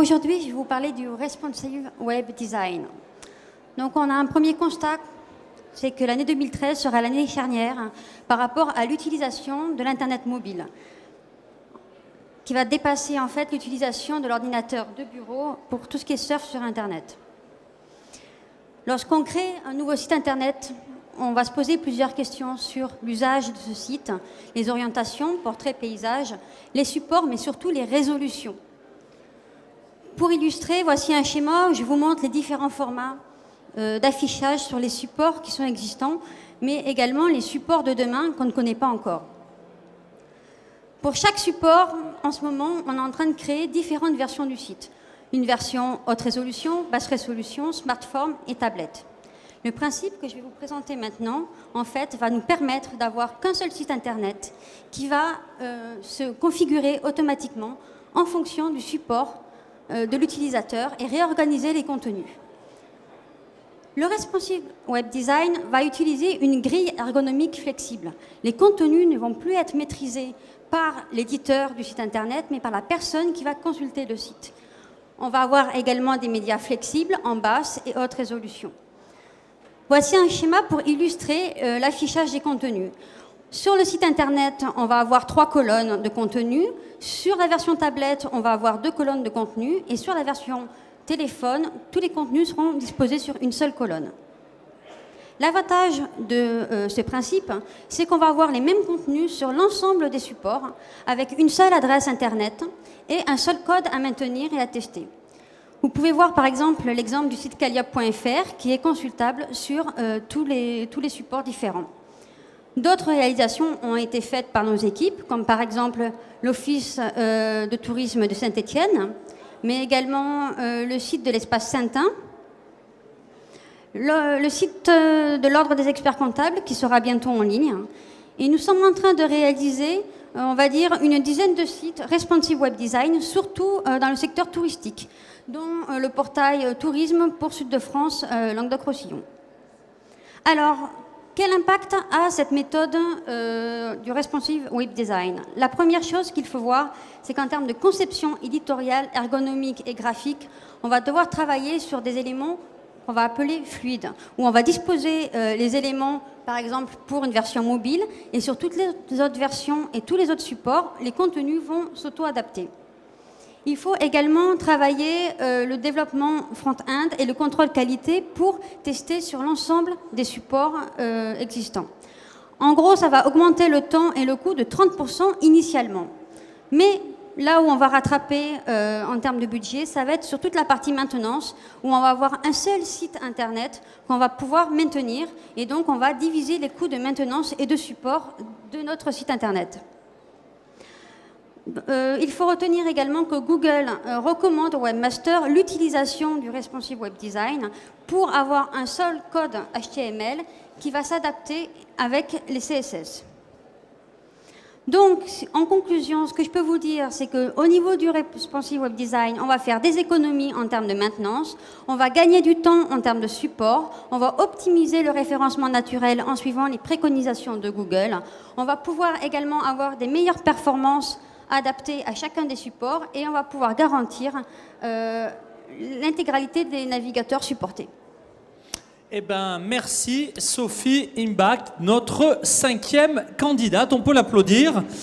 aujourd'hui, je vais vous parler du responsive web design. Donc, on a un premier constat, c'est que l'année 2013 sera l'année charnière par rapport à l'utilisation de l'Internet mobile, qui va dépasser en fait l'utilisation de l'ordinateur de bureau pour tout ce qui est surf sur Internet. Lorsqu'on crée un nouveau site Internet, on va se poser plusieurs questions sur l'usage de ce site, les orientations, portraits, paysages, les supports, mais surtout les résolutions. Pour illustrer, voici un schéma où je vous montre les différents formats d'affichage sur les supports qui sont existants, mais également les supports de demain qu'on ne connaît pas encore. Pour chaque support, en ce moment, on est en train de créer différentes versions du site. Une version haute résolution, basse résolution, smartphone et tablette. Le principe que je vais vous présenter maintenant, en fait, va nous permettre d'avoir qu'un seul site Internet qui va se configurer automatiquement en fonction du support de l'utilisateur et réorganiser les contenus. Le responsive web design va utiliser une grille ergonomique flexible. Les contenus ne vont plus être maîtrisés par l'éditeur du site Internet, mais par la personne qui va consulter le site. On va avoir également des médias flexibles en basse et haute résolution. Voici un schéma pour illustrer l'affichage des contenus. Sur le site Internet, on va avoir 3 colonnes de contenu. Sur la version tablette, on va avoir 2 colonnes de contenu. Et sur la version téléphone, tous les contenus seront disposés sur une seule colonne. L'avantage de ce principe, c'est qu'on va avoir les mêmes contenus sur l'ensemble des supports, avec une seule adresse Internet et un seul code à maintenir et à tester. Vous pouvez voir par exemple l'exemple du site calliope.fr qui est consultable sur tous les supports différents. D'autres réalisations ont été faites par nos équipes, comme par exemple l'Office de tourisme de Saint-Étienne, mais également le site de l'espace Saint-Ain, le site de l'Ordre des experts comptables qui sera bientôt en ligne. Et nous sommes en train de réaliser, on va dire, une dizaine de sites responsive web design, surtout dans le secteur touristique, dont le portail tourisme pour Sud de France, Languedoc-Roussillon. Alors, quel impact a cette méthode du responsive web design? La première chose qu'il faut voir, c'est qu'en termes de conception éditoriale, ergonomique et graphique, on va devoir travailler sur des éléments qu'on va appeler fluides, où on va disposer les éléments, par exemple, pour une version mobile, et sur toutes les autres versions et tous les autres supports, les contenus vont s'auto-adapter. Il faut également travailler le développement front-end et le contrôle qualité pour tester sur l'ensemble des supports existants. En gros, ça va augmenter le temps et le coût de 30% initialement. Mais là où on va rattraper en termes de budget, ça va être sur toute la partie maintenance, où on va avoir un seul site Internet qu'on va pouvoir maintenir. Et donc, on va diviser les coûts de maintenance et de support de notre site Internet. Il faut retenir également que Google recommande au webmaster l'utilisation du responsive web design pour avoir un seul code HTML qui va s'adapter avec les CSS. Donc, en conclusion, ce que je peux vous dire, c'est qu'au niveau du responsive web design, on va faire des économies en termes de maintenance, on va gagner du temps en termes de support, on va optimiser le référencement naturel en suivant les préconisations de Google, on va pouvoir également avoir des meilleures performances adapté à chacun des supports et on va pouvoir garantir l'intégralité des navigateurs supportés. Eh bien, merci Sophie Imbach, notre 5e candidate. On peut l'applaudir.